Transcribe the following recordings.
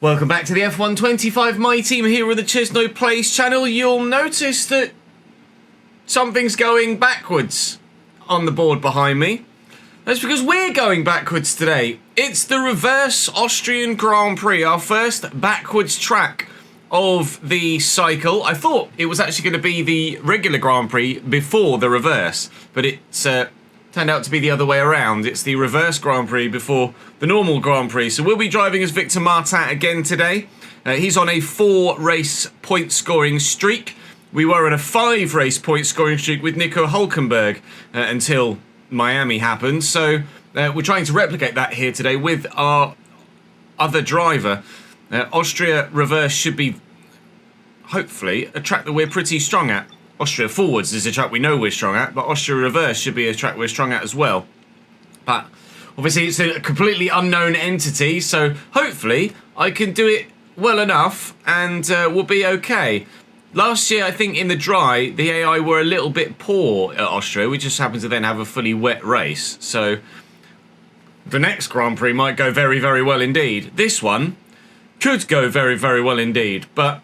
Welcome back to the F125, my team here on the ChesnoidPlays channel. You'll notice that something's going backwards on the board behind me. That's because we're going backwards today. It's the reverse Austrian Grand Prix, our first backwards track of the cycle. I thought it was actually going to be the regular Grand Prix before the reverse, but it's turned out to be the other way around. It's the reverse Grand Prix before the normal Grand Prix. So we'll be driving as Victor Martin again today. He's on a 4-race point scoring streak. We were on a 5-race point scoring streak with Nico Hülkenberg until Miami happened. So we're trying to replicate that here today with our other driver. Austria reverse should be, hopefully, a track that we're pretty strong at. Austria forwards is a track we know we're strong at, but Austria reverse should be a track we're strong at as well. But obviously it's a completely unknown entity, so hopefully I can do it well enough and we'll be okay. Last year, I think in the dry, the AI were a little bit poor at Austria. We just happened to then have a fully wet race. So the next Grand Prix might go very, very well indeed. This one could go very, very well indeed, but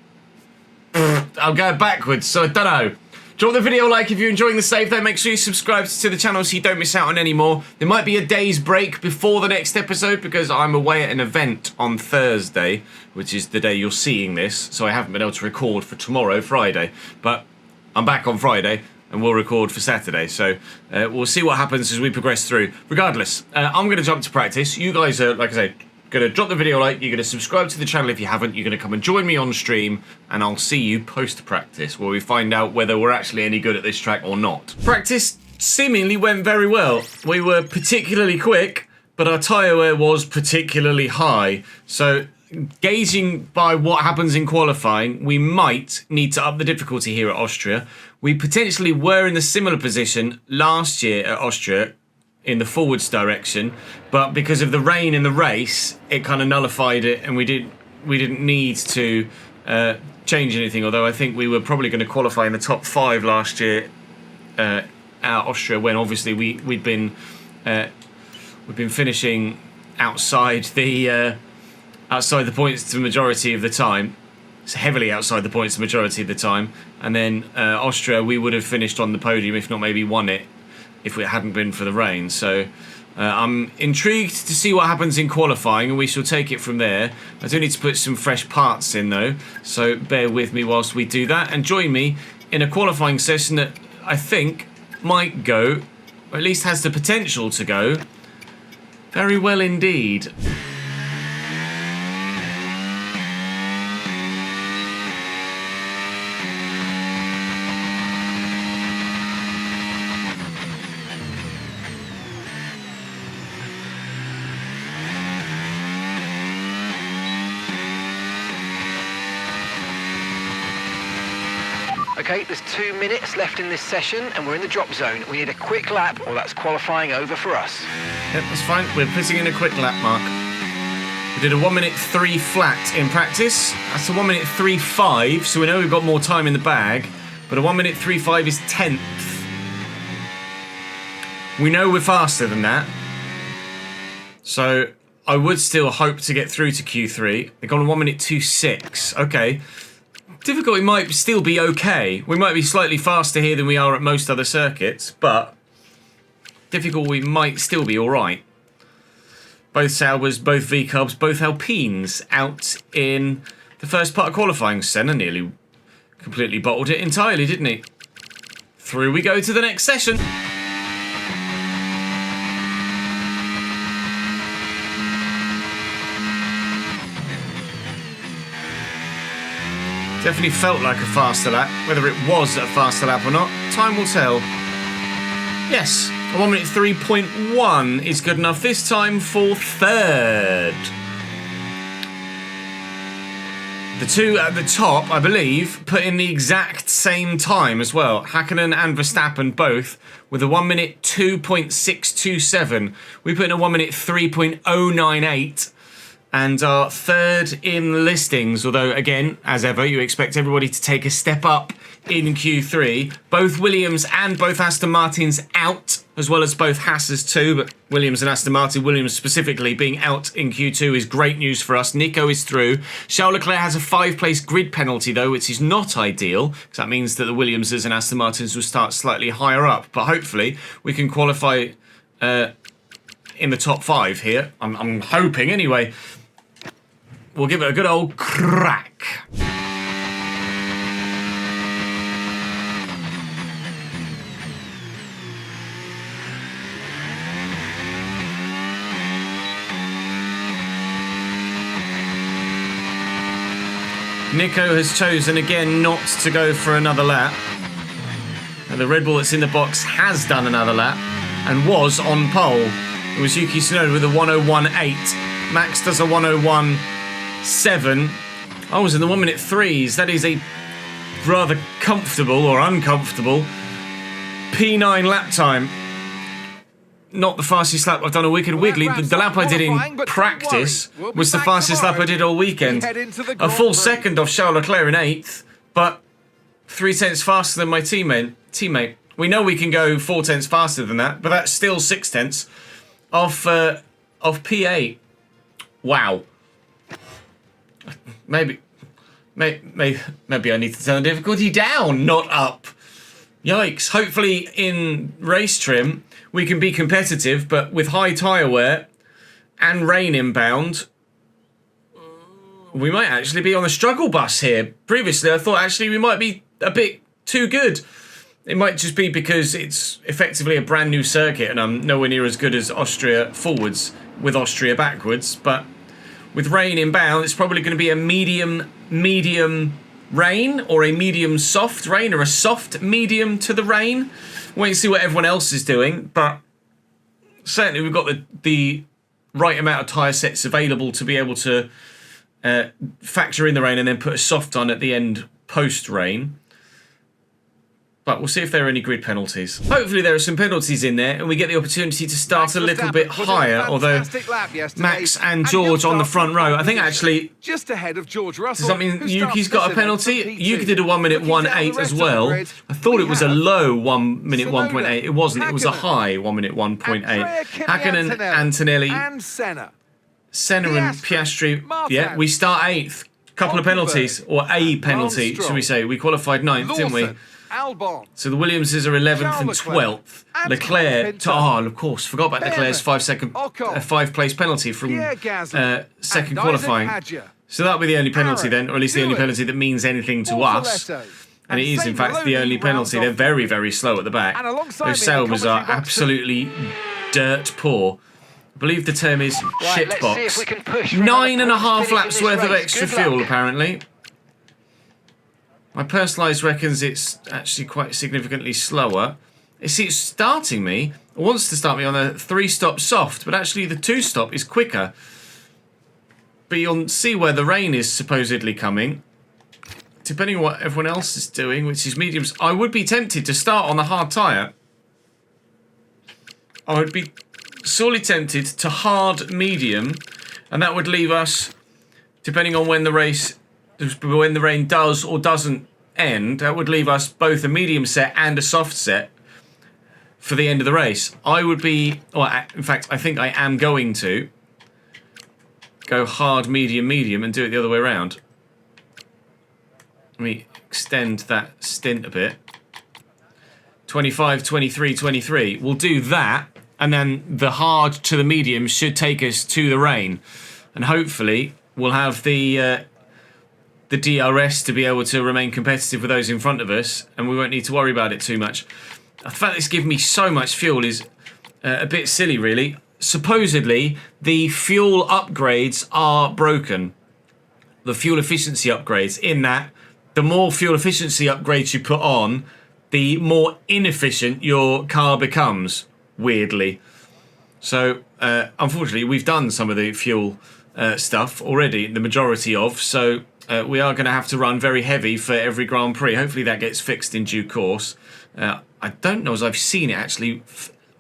I'll go backwards, so I don't know. Drop the video a like if you're enjoying the save though. Make sure you subscribe to the channel so you don't miss out on any more. There might be a day's break before the next episode because I'm away at an event on Thursday, which is the day you're seeing this, so I haven't been able to record for tomorrow, Friday. But I'm back on Friday and we'll record for Saturday, so we'll see what happens as we progress through. Regardless, I'm going to jump to practice. You guys are, like I say, going to drop the video a like, you're going to subscribe to the channel if you haven't, you're going to come and join me on stream, and I'll see you post-practice, where we find out whether we're actually any good at this track or not. Practice seemingly went very well. We were particularly quick, but our tyre wear was particularly high, so gauging by what happens in qualifying, we might need to up the difficulty here at Austria. We potentially were in a similar position last year at Austria, in the forwards direction, but because of the rain in the race, it kind of nullified it, and we didn't need to change anything. Although I think we were probably going to qualify in the top 5 last year at Austria, when obviously we'd been finishing outside the points the majority of the time. It's heavily outside the points the majority of the time, and then Austria we would have finished on the podium, if not maybe won it, if it hadn't been for the rain. So I'm intrigued to see what happens in qualifying, and we shall take it from there. I do need to put some fresh parts in though, so bear with me whilst we do that, and join me in a qualifying session that I think might go, or at least has the potential to go, very well indeed. Okay, there's 2 minutes left in this session and we're in the drop zone. We need a quick lap or that's qualifying over for us. Yep, that's fine. We're putting in a quick lap mark. We did a 1:03 flat in practice. That's a 1:35, so we know we've got more time in the bag, but a 1:35 is 10th. We know we're faster than that, so I would still hope to get through to Q3. They've gone 1:26. Okay. Difficulty might still be okay. We might be slightly faster here than we are at most other circuits, but difficulty might still be alright. Both Saubers, both V-Cubs, both Alpines out in the first part of qualifying. Senna nearly completely bottled it entirely, didn't he? Through we go to the next session. Definitely felt like a faster lap. Whether it was a faster lap or not, time will tell. Yes, a 1:03.1 is good enough this time for third. The two at the top, I believe, put in the exact same time as well. Häkkinen and Verstappen both with a 1:02.627. We put in a 1:03.098. and are third in listings, although again, as ever, you expect everybody to take a step up in Q3. Both Williams and both Aston Martins out, as well as both Haas's too, but Williams and Aston Martin, Williams specifically being out in Q2 is great news for us. Nico is through. Charles Leclerc has a 5-place grid penalty though, which is not ideal, because that means that the Williamses and Aston Martins will start slightly higher up, but hopefully we can qualify in the top 5 here. I'm hoping anyway. We'll give it a good old crack. Nico has chosen again not to go for another lap. And the Red Bull that's in the box has done another lap and was on pole. It was Yuki Tsunoda with a 101.8. Max does a 101.7. I was in the 1 minute 3s. That is a rather comfortable or uncomfortable P9 lap time. Not the fastest lap I've done all weekend. Weirdly, the lap I did in practice was the fastest lap I did all weekend. A full second off Charles Leclerc in 8th, but 3 tenths faster than my teammate. We know we can go 4 tenths faster than that, but that's still 6 tenths off P8. Wow. Maybe I need to turn the difficulty down, not up. Yikes. Hopefully in race trim we can be competitive, but with high tyre wear and rain inbound, we might actually be on a struggle bus here. Previously, I thought actually we might be a bit too good. It might just be because it's effectively a brand new circuit and I'm nowhere near as good as Austria forwards with Austria backwards, but with rain inbound, it's probably going to be a medium rain or a medium soft rain or a soft medium to the rain. Wait and see what everyone else is doing, but certainly we've got the right amount of tyre sets available to be able to factor in the rain and then put a soft on at the end post-rain. But we'll see if there are any grid penalties. Hopefully there are some penalties in there and we get the opportunity to start a little bit higher, although Max and George on the front row. I think actually, just ahead of George Russell, does that mean Yuki's got a penalty? Yuki did a 1 minute 1.8 as well. I thought it was a low 1 minute 1.8. It wasn't, it was a high 1 minute 1.8. Hakkinen, Antonelli, and Senna and Piastri. Yeah, we start 8th. Couple of penalties, or a penalty, should we say. We qualified 9th, didn't we? Albon. So the Williamses are 11th and 12th. Leclerc, of course, forgot about Leclerc's 5-place penalty from second qualifying. So that'll be the only penalty then, or at least the only penalty that means anything to us. And it is, in fact, the only penalty. They're very, very slow at the back. Those Saubers are absolutely dirt poor. I believe the term is shitbox. 9.5 laps worth of extra fuel, apparently. My personalised reckons it's actually quite significantly slower. It's starting me, it wants to start me on a 3-stop soft, but actually the 2-stop is quicker. But you'll see where the rain is supposedly coming. Depending on what everyone else is doing, which is mediums, I would be tempted to start on the hard tyre. I would be sorely tempted to hard medium, and that would leave us, depending on when the rain does or doesn't end, that would leave us both a medium set and a soft set for the end of the race. I would be, in fact, I think I am going to go hard, medium, medium and do it the other way around. Let me extend that stint a bit. 25, 23, 23. We'll do that, and then the hard to the medium should take us to the rain. And hopefully we'll have the DRS to be able to remain competitive with those in front of us, and we won't need to worry about it too much. The fact that it's given me so much fuel is a bit silly, really. Supposedly, the fuel upgrades are broken. The fuel efficiency upgrades, in that the more fuel efficiency upgrades you put on, the more inefficient your car becomes, weirdly. So, unfortunately, we've done some of the fuel stuff already, the majority of, so we are going to have to run very heavy for every Grand Prix. Hopefully that gets fixed in due course. I don't know as I've seen it actually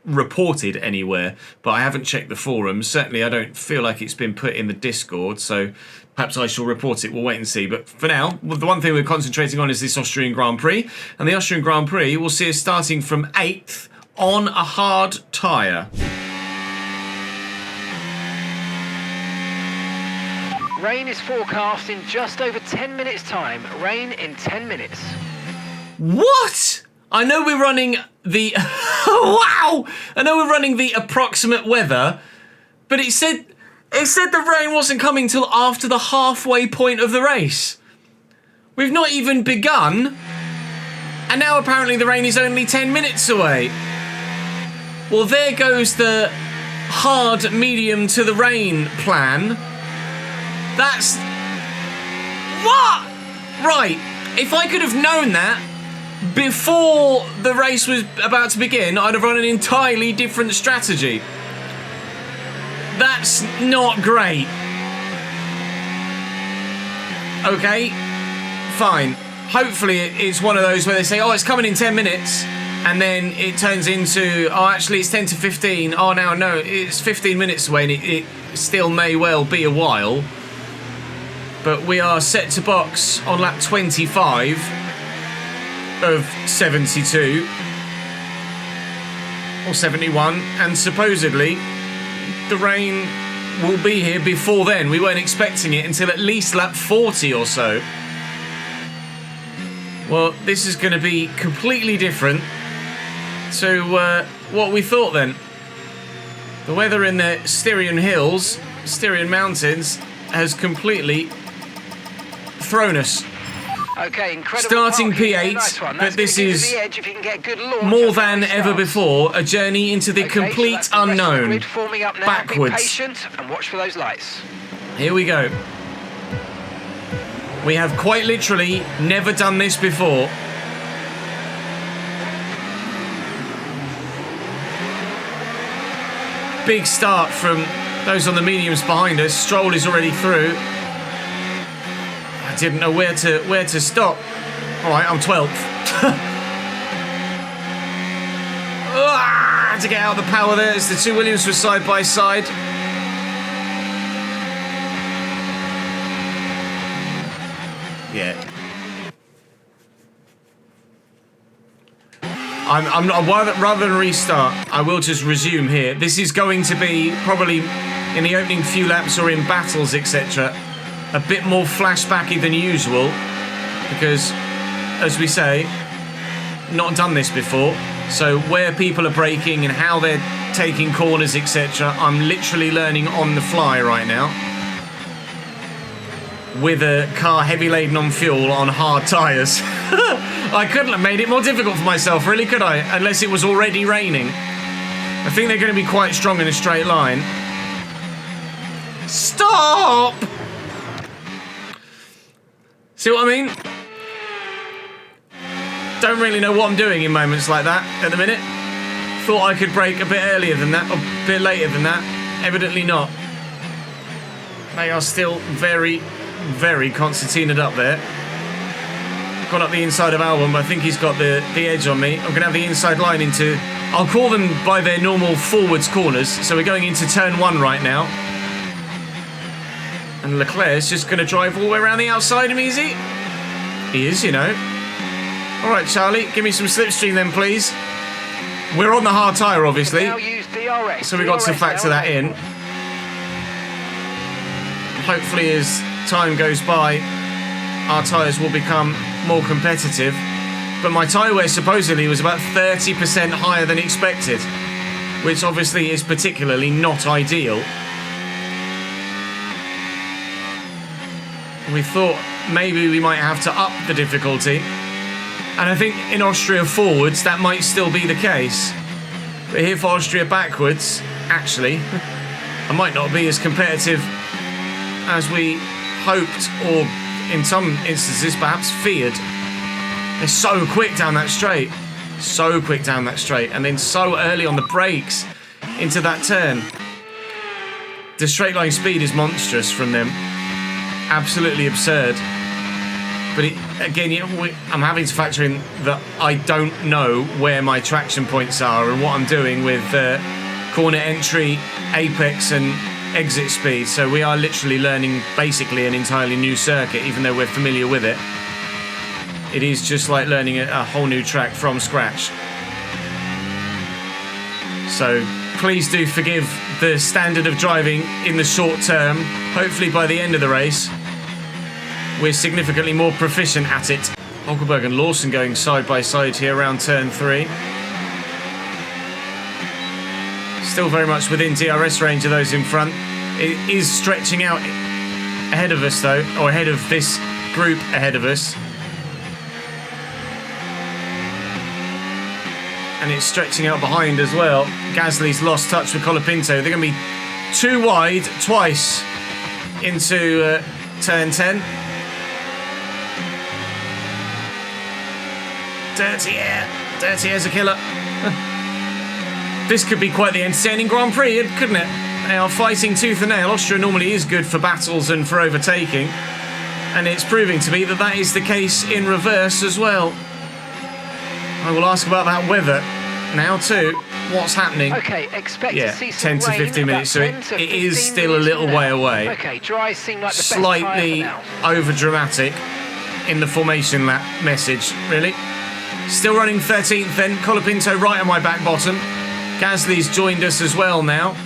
reported anywhere, but I haven't checked the forums. Certainly I don't feel like it's been put in the Discord, so perhaps I shall report it. We'll wait and see. But for now, the one thing we're concentrating on is this Austrian Grand Prix, and the Austrian Grand Prix will see us starting from 8th on a hard tyre. Rain is forecast in just over 10 minutes time. Rain in 10 minutes. What? I know we're running the... wow! I know we're running the approximate weather, but it said the rain wasn't coming till after the halfway point of the race. We've not even begun, and now apparently the rain is only 10 minutes away. Well, there goes the hard medium to the rain plan. That's... what? Right, if I could have known that before the race was about to begin, I'd have run an entirely different strategy. That's not great. Okay, fine. Hopefully it's one of those where they say, oh, it's coming in 10 minutes, and then it turns into, oh, actually it's 10 to 15. Oh, now, no, it's 15 minutes away, and it still may well be a while. But we are set to box on lap 25 of 72 or 71, and supposedly the rain will be here before then. We weren't expecting it until at least lap 40 or so. Well, this is going to be completely different to what we thought then. The weather in the Styrian Hills, Styrian Mountains, has completely thrown us. Okay, incredible. Starting parking. P8, Nice one. but this is the edge if you can get good launch more as the than race ever starts. before, a journey into the Okay, so complete that's the rest of the unknown. grid forming up now. Backwards. Be patient and watch for those lights. Here we go. We have quite literally never done this before. Big start from those on the mediums behind us. Stroll is already through. I didn't know where to stop. All right, I'm 12th. Had to get out of the power there as the two Williams were side by side. Yeah. I'm not, rather than restart, I will just resume here. This is going to be probably in the opening few laps or in battles, etc., a bit more flashbacky than usual, because, as we say, not done this before. So where people are braking and how they're taking corners, etc., I'm literally learning on the fly right now. With a car heavy laden on fuel on hard tyres. I couldn't have made it more difficult for myself, really, could I? Unless it was already raining. I think they're going to be quite strong in a straight line. Stop! See what I mean? Don't really know what I'm doing in moments like that at the minute. Thought I could brake a bit earlier than that, or a bit later than that. Evidently not. They are still very, very concertinaed up there. Gone up the inside of Albon, but I think he's got the edge on me. I'm going to have the inside line into... I'll call them by their normal forwards corners. So we're going into turn 1 right now. And Leclerc's just going to drive all the way around the outside of me, is he? He is, you know. All right, Charlie, give me some slipstream then, please. We're on the hard tyre, obviously. Now use DRS. So we've got to DRS factor now that in. Hopefully, as time goes by, our tyres will become more competitive. But my tyre wear supposedly was about 30% higher than expected, which obviously is particularly not ideal. We thought maybe we might have to up the difficulty. And I think in Austria forwards, that might still be the case. But here for Austria backwards, actually, I might not be as competitive as we hoped, or in some instances perhaps feared. They're so quick down that straight. So quick down that straight. And then so early on the brakes into that turn. The straight line speed is monstrous from them. Absolutely absurd. But again, I'm having to factor in that I don't know where my traction points are and what I'm doing with corner entry, apex and exit speed. So we are literally learning basically an entirely new circuit, even though we're familiar with it. It is just like learning a whole new track from scratch. So please do forgive the standard of driving in the short term. Hopefully by the end of the race, we're significantly more proficient at it. Hulkenberg and Lawson going side by side here around turn 3. Still very much within DRS range of those in front. It is stretching out ahead of us though, or ahead of this group ahead of us. And it's stretching out behind as well. Gasly's lost touch with Colapinto. They're going to be too wide twice into turn 10. Dirty air. Dirty air's a killer. This could be quite the entertaining Grand Prix, couldn't it? They are fighting tooth and nail. Austria normally is good for battles and for overtaking. And it's proving to be that that is the case in reverse as well. I will ask about that weather now too. What's happening? Okay, expect to see some 10 to 15 minutes, so it is still a little way away. Okay, dry seem like the Slightly over dramatic in the formation lap message, really. Still running 13th then. Colapinto right on my back bottom. Gasly's joined us as well now.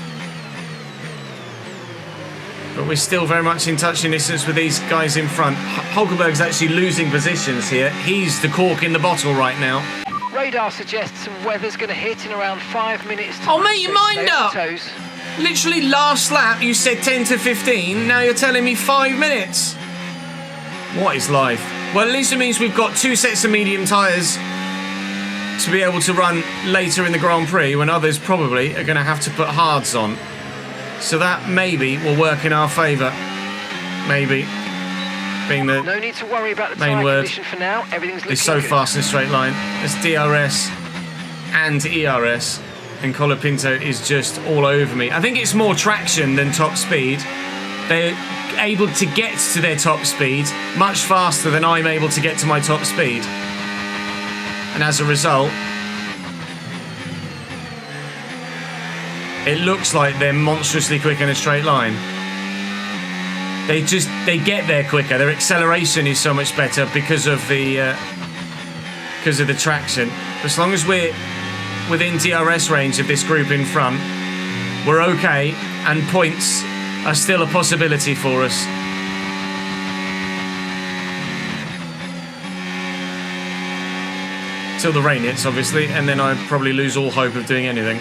But we're still very much in touching distance with these guys in front. Hulkenberg's actually losing positions here. He's the cork in the bottle right now. Radar suggests some weather's going to hit in around 5 minutes. Oh, mate, your mind up! Literally last lap you said 10 to 15. Now you're telling me 5 minutes. What is life? Well, at least it means we've got 2 sets of medium tyres to be able to run later in the Grand Prix when others probably are going to have to put hards on. So that maybe will work in our favour. Maybe. Being the no need to worry about the main word. For now. Everything's looking it's so good. fast in a straight line. It's DRS and ERS, and Colapinto is just all over me. I think it's more traction than top speed. They're able to get to their top speed much faster than I'm able to get to my top speed. And as a result, it looks like they're monstrously quick in a straight line. They get there quicker. Their acceleration is so much better because of the traction. But as long as we're within DRS range of this group in front, we're okay, and points are still a possibility for us. Till the rain hits, obviously, and then I probably lose all hope of doing anything.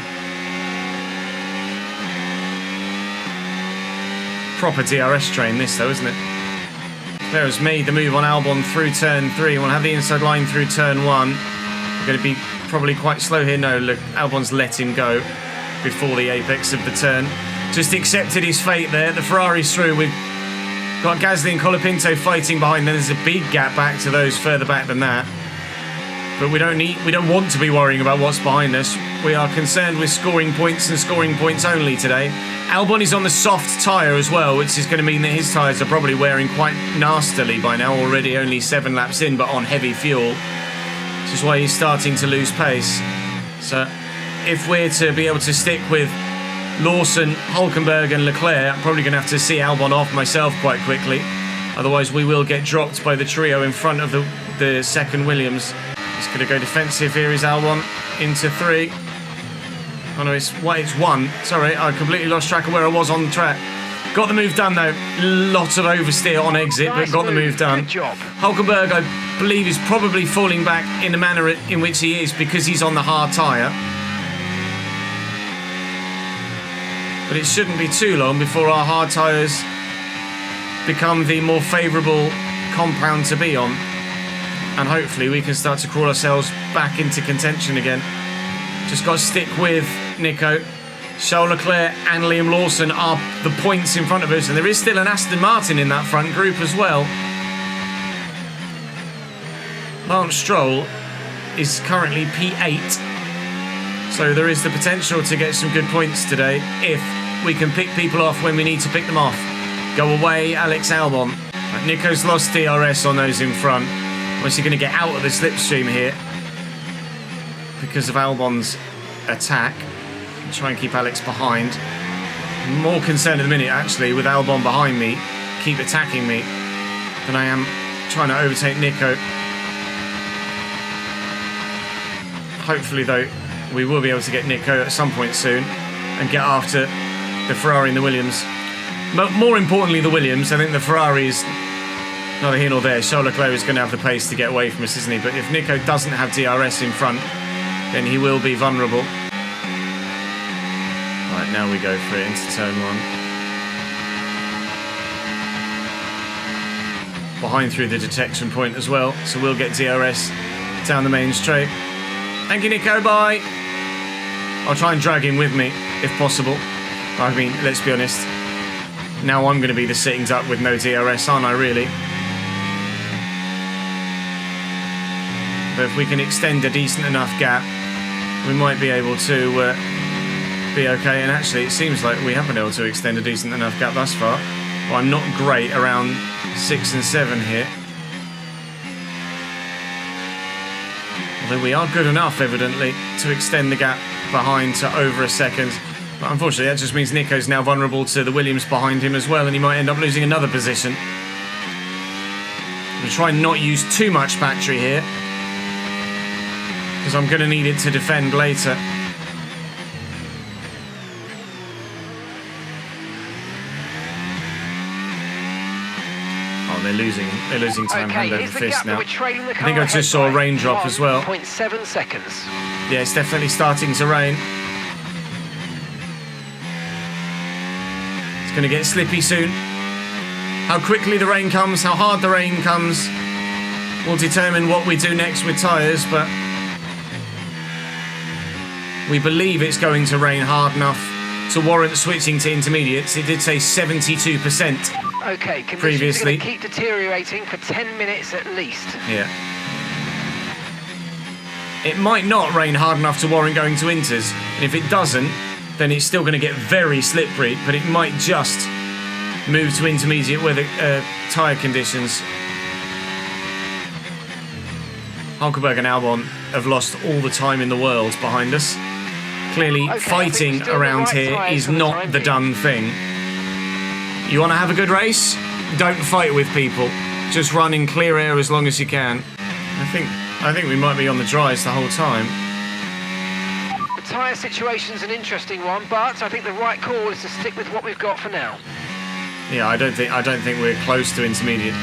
Proper DRS train this though, isn't it? There has made the move on Albon through turn 3. We'll have the inside line through turn 1. We're going to be probably quite slow here. No, look, Albon's let him go before the apex of the turn. Just accepted his fate there. The Ferrari's through. We've got Gasly and Colapinto fighting behind. Then there's a big gap back to those further back than that. But we don't want to be worrying about what's behind us. We are concerned with scoring points and scoring points only today. Albon is on the soft tyre as well, which is going to mean that his tyres are probably wearing quite nastily by now, already only 7 laps in, but on heavy fuel, which is why he's starting to lose pace. So if we're to be able to stick with Lawson, Hulkenberg and Leclerc, I'm probably going to have to see Albon off myself quite quickly. Otherwise we will get dropped by the trio in front of the second Williams. He's going to go defensive here, is Albon, into 3. Oh no, it's 1. Sorry, I completely lost track of where I was on the track. Got the move done though. Lots of oversteer on exit, but got the move done. Good job. Hulkenberg, I believe, is probably falling back in the manner in which he is because he's on the hard tyre. But it shouldn't be too long before our hard tyres become the more favourable compound to be on. And hopefully we can start to crawl ourselves back into contention again. Just got to stick with Nico. Charles Leclerc and Liam Lawson are the points in front of us, and there is still an Aston Martin in that front group as well. Lance Stroll is currently P8, so there is the potential to get some good points today if we can pick people off when we need to pick them off. Go away, Alex Albon. Nico's lost DRS on those in front. Unless you're going to get out of the slipstream here because of Albon's attack. And try and keep Alex behind. I'm more concerned at the minute, actually, with Albon behind me, keep attacking me, than I am trying to overtake Nico. Hopefully, though, we will be able to get Nico at some point soon and get after the Ferrari and the Williams. But more importantly, the Williams. I think the Ferrari is neither here nor there. Charles Leclerc is going to have the pace to get away from us, isn't he? But if Nico doesn't have DRS in front, then he will be vulnerable. Right, now we go for it into turn 1. Behind through the detection point as well, so we'll get DRS down the main straight. Thank you, Nico, bye! I'll try and drag him with me, if possible. I mean, let's be honest. Now I'm going to be the sitting duck with no DRS, aren't I, really? But if we can extend a decent enough gap, we might be able to be okay. And actually, it seems like we have been able to extend a decent enough gap thus far. Well, I'm not great around 6 and 7 here. Although we are good enough, evidently, to extend the gap behind to over a second. But unfortunately, that just means Nico's now vulnerable to the Williams behind him as well, and he might end up losing another position. I'm going to try and not use too much battery here, because I'm going to need it to defend later. Oh, they're losing time hand over fist now. I think I just saw a raindrop as well. 0.7 seconds. Yeah, it's definitely starting to rain. It's going to get slippy soon. How quickly the rain comes, how hard the rain comes, will determine what we do next with tyres, but we believe it's going to rain hard enough to warrant switching to intermediates. It did say 72%. Okay, conditions previously. Are going to keep deteriorating for 10 minutes at least. Yeah. It might not rain hard enough to warrant going to inters, and if it doesn't, then it's still going to get very slippery, but it might just move to intermediate weather tyre conditions. Hulkenberg and Albon have lost all the time in the world behind us. Clearly, fighting around here is not the done thing. You want to have a good race? Don't fight with people. Just run in clear air as long as you can. I think we might be on the dries the whole time. The tyre situation's an interesting one, but I think the right call is to stick with what we've got for now. Yeah, I don't think we're close to intermediate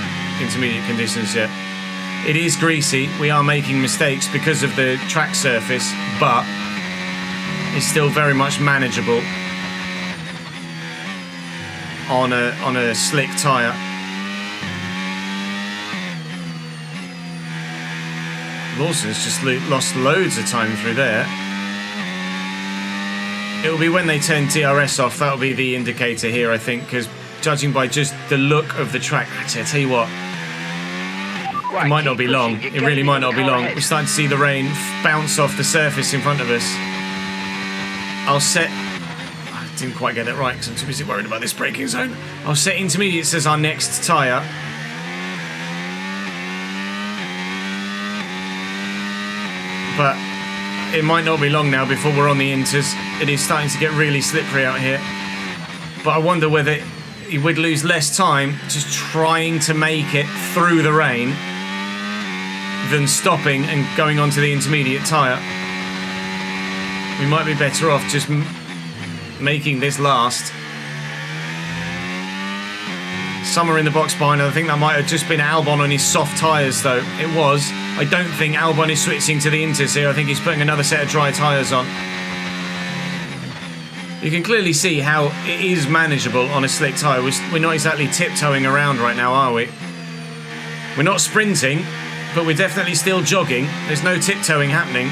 conditions yet. It is greasy. We are making mistakes because of the track surface, but it's still very much manageable on a slick tyre. Lawson's just lost loads of time through there. It'll be when they turn DRS off, that'll be the indicator here, I think, because judging by just the look of the track, actually, I tell you what, it might not be long. It really might not be long. We're starting to see the rain bounce off the surface in front of us. I didn't quite get it right because I'm too busy worried about this braking zone. I'll set intermediates as our next tyre. But it might not be long now before we're on the inters. It is starting to get really slippery out here. But I wonder whether he would lose less time just trying to make it through the rain than stopping and going onto the intermediate tyre. We might be better off just making this last. Somewhere in the box behind, I think that might have just been Albon on his soft tyres though. It was. I don't think Albon is switching to the inters here. I think he's putting another set of dry tyres on. You can clearly see how it is manageable on a slick tyre. We're not exactly tiptoeing around right now, are we? We're not sprinting, but we're definitely still jogging. There's no tiptoeing happening.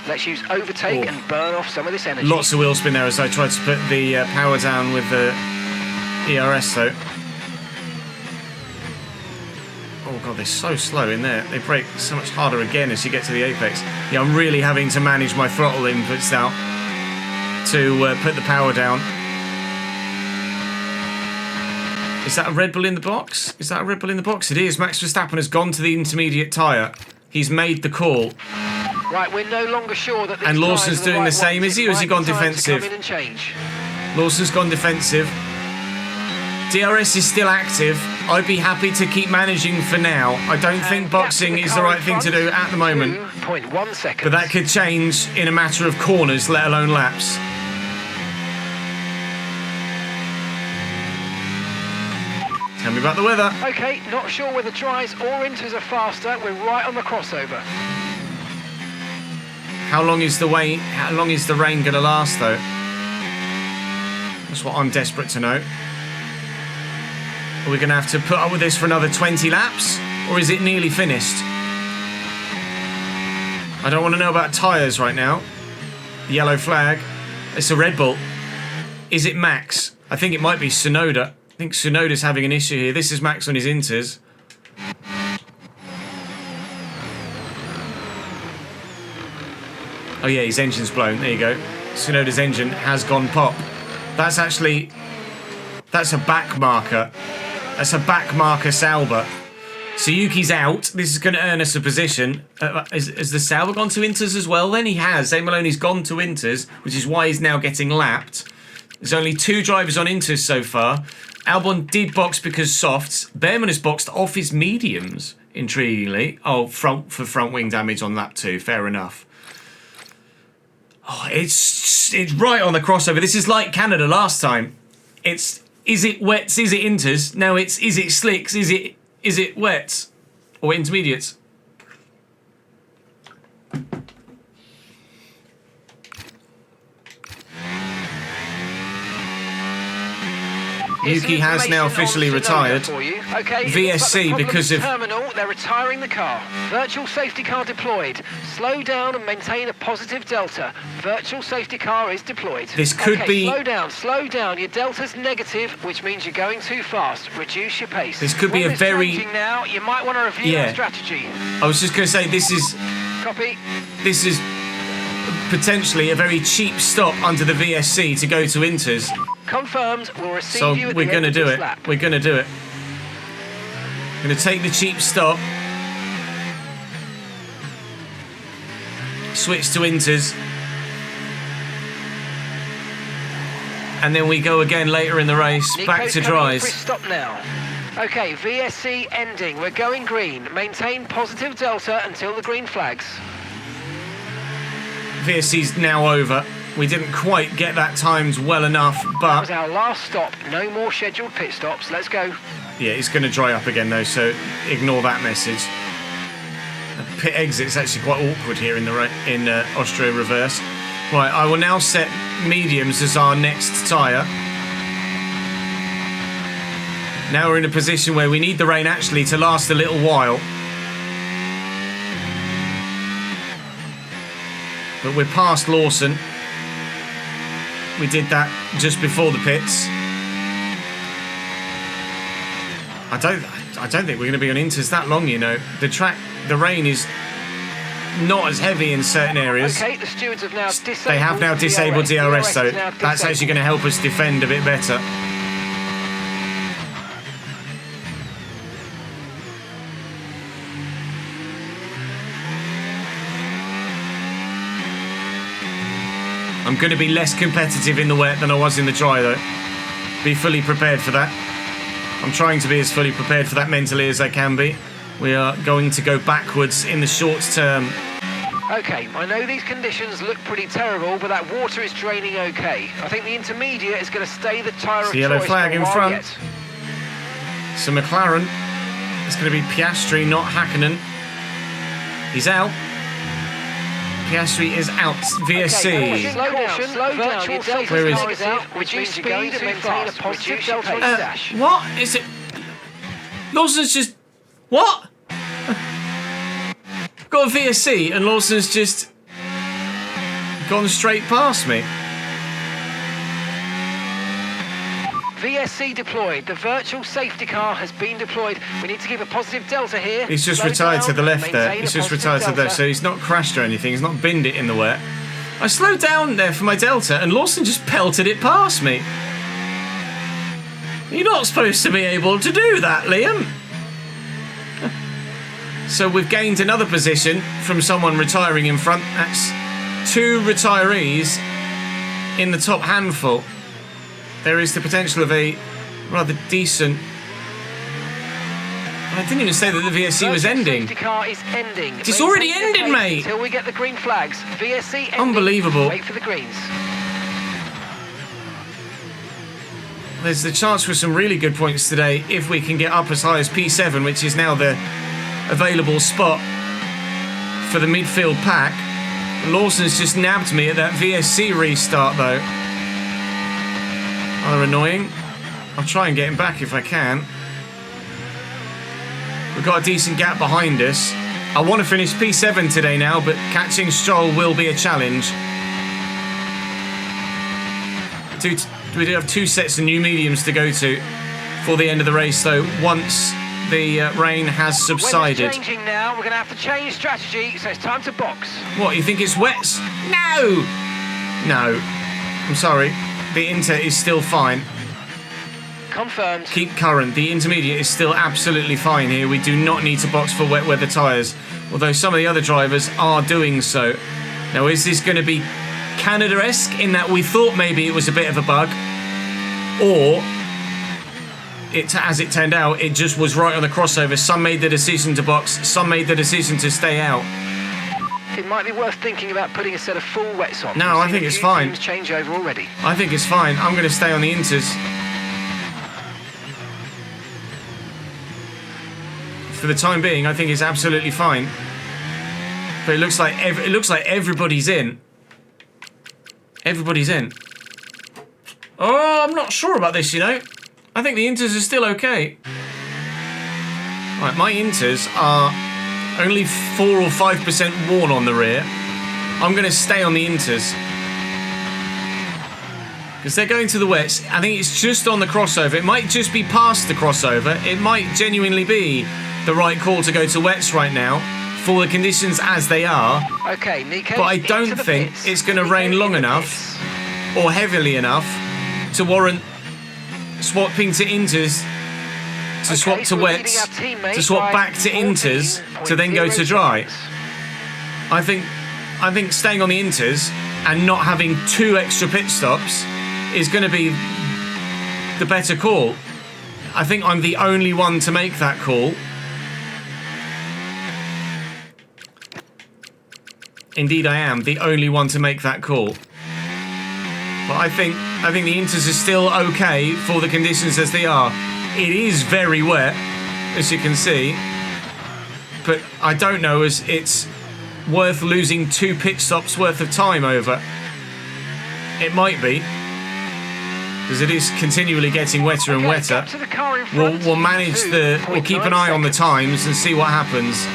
Let's use overtake and burn off some of this energy. Lots of wheel spin there as I tried to put the power down with the ERS though. Oh god, they're so slow in there. They brake so much harder again as you get to the apex. Yeah, I'm really having to manage my throttle inputs now to put the power down. Is that a Red Bull in the box? Is that a Red Bull in the box? It is. Max Verstappen has gone to the intermediate tyre. He's made the call. Right, we're no longer sure that. And Lawson's doing the same, is he? Or has he gone defensive? Lawson's gone defensive. DRS is still active. I'd be happy to keep managing for now. I don't think boxing is the right thing to do at the moment. 2.1 seconds. But that could change in a matter of corners, let alone laps. Tell me about the weather. Okay, not sure whether dries or inters are faster. We're right on the crossover. How long is the rain going to last, though? That's what I'm desperate to know. Are we going to have to put up with this for another 20 laps? Or is it nearly finished? I don't want to know about tyres right now. Yellow flag. It's a Red Bull. Is it Max? I think it might be Tsunoda. I think Tsunoda's having an issue here. This is Max on his inters. Oh yeah, his engine's blown. There you go. Tsunoda's engine has gone pop. That's a back marker. That's a back marker Sauber. Suzuki's out. This is going to earn us a position. Has the Sauber gone to inters as well then? He has. Zane Maloney's gone to inters, which is why he's now getting lapped. There's only 2 drivers on inters so far. Albon did box because softs. Behrman has boxed off his mediums, intriguingly. Oh, for front wing damage on lap 2. Fair enough. Oh, it's right on the crossover. This is like Canada last time. Is it wets? Is it inters? Now is it slicks? Is it wets or intermediates? Yuki has now officially retired. Okay, VSC because of terminal. They're retiring the car. Virtual safety car deployed. Slow down and maintain a positive delta. Virtual safety car is deployed. This could be. Slow down. Your delta's negative, which means you're going too fast. Reduce your pace. This could be a very. Now you might want to review your strategy. I was just going to say this is. Copy. This is potentially a very cheap stop under the VSC to go to inters. Confirmed. We'll receive So you at we're going to do it. lap. We're going to do it. We're going to take the cheap stop. Switch to inters. And then we go again later in the race. Back to dries. Stop now. Okay, VSC ending. We're going green. Maintain positive delta until the green flags. VSC's now over. We didn't quite get that timed well enough, That but was our last stop. No more scheduled pit stops. Let's go. yeah, it's going to dry up again though, so ignore that message. The pit exit's actually quite awkward here in Austria reverse. Right, I will now set mediums as our next tyre. Now we're in a position where we need the rain actually to last a little while. But we're past Lawson. We did that just before the pits. I don't think we're going to be on inters that long, you know. The rain is not as heavy in certain areas. Okay, the stewards have now disabled. They have now disabled DRS, so is now that's actually disabled. going to help us defend a bit better. I'm going to be less competitive in the wet than I was in the dry, though. Be fully prepared for that. I'm trying to be as fully prepared for that mentally as I can be. We are going to go backwards in the short term. Okay, I know these conditions look pretty terrible, but that water is draining okay. I think the intermediate is going to stay the tyre of The yellow choice flag for a in while front. yet. So McLaren, it's going to be Piastri, not Hakkinen. He's out. Piastri is out. VSC. Okay, slow down. Your delta Where is car is out, which means you're going to maintain a positive delta dash. What is it? Lawson's just. What? Got a VSC and Lawson's just gone straight past me. VSC deployed. The virtual safety car has been deployed. We need to keep a positive delta here. He's just Slow retired to down the and left there. maintain He's a just positive retired to the left, delta. so he's not crashed or anything. He's not binned it in the wet. I slowed down there for my delta, and Lawson just pelted it past me. You're not supposed to be able to do that, Liam. So we've gained another position from someone retiring in front. That's 2 retirees in the top handful. There is the potential of a rather decent... I didn't even say that the VSC was ending. Safety car is ending. It's already ended, mate. Until we get the green flags. VSC ending. Unbelievable. Wait for the greens. There's the chance for some really good points today if we can get up as high as P7, which is now the available spot for the midfield pack. Lawson's just nabbed me at that VSC restart, though. Rather annoying. I'll try and get him back if I can. We've got a decent gap behind us. I want to finish P7 today now, but catching Stroll will be a challenge. We do have 2 sets of new mediums to go to for the end of the race, though, once the rain has subsided. Weather's changing now. We're going to have to change strategy, so it's time to box. What, you think it's wet? No! No. I'm sorry. The Inter is still fine. Confirmed. Keep current. The intermediate is still absolutely fine here. We do not need to box for wet weather tyres, although some of the other drivers are doing so. Now, is this going to be Canada-esque in that we thought maybe it was a bit of a bug, or as it turned out, it just was right on the crossover. Some made the decision to box, some made the decision to stay out. It might be worth thinking about putting a set of full wets on. No, I think it's fine. Teams change over already. I think it's fine. I'm going to stay on the Inters. For the time being, I think it's absolutely fine. But it looks like everybody's in. Everybody's in. Oh, I'm not sure about this, you know. I think the Inters are still okay. Right, my Inters are only 4 or 5% worn on the rear. I'm going to stay on the Inters. Because they're going to the wets. I think it's just on the crossover. It might just be past the crossover. It might genuinely be the right call to go to wets right now for the conditions as they are. Okay, Nico. But I don't think it's going to rain long enough or heavily enough to warrant swapping to Inters, to swap to wets, to swap back to Inters, to then go to dry. I think staying on the Inters and not having 2 extra pit stops is going to be the better call. I think I'm the only one to make that call. Indeed, I am the only one to make that call. But I think the Inters are still okay for the conditions as they are. It is very wet, as you can see. But I don't know as it's worth losing 2 pit stops worth of time over. It might be, because it is continually getting wetter and wetter. We'll manage we'll keep an eye on the times and see what happens.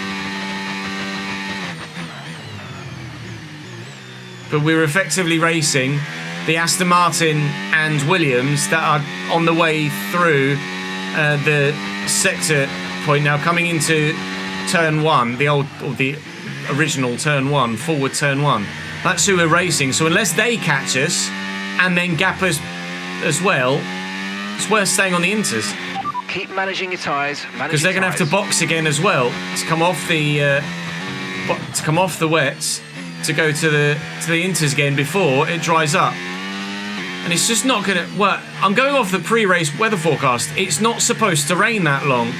But we're effectively racing the Aston Martin and Williams that are on the way through the sector point now, coming into turn 1, the original turn 1, forward turn 1. That's who we're racing. So unless they catch us and then gap us as well, it's worth staying on the Inters. Keep managing your tyres. Because they're going to have to box again as well to come off the wets, to go to the Inters again before it dries up. And it's just not going to work. I'm going off the pre-race weather forecast. It's not supposed to rain that long.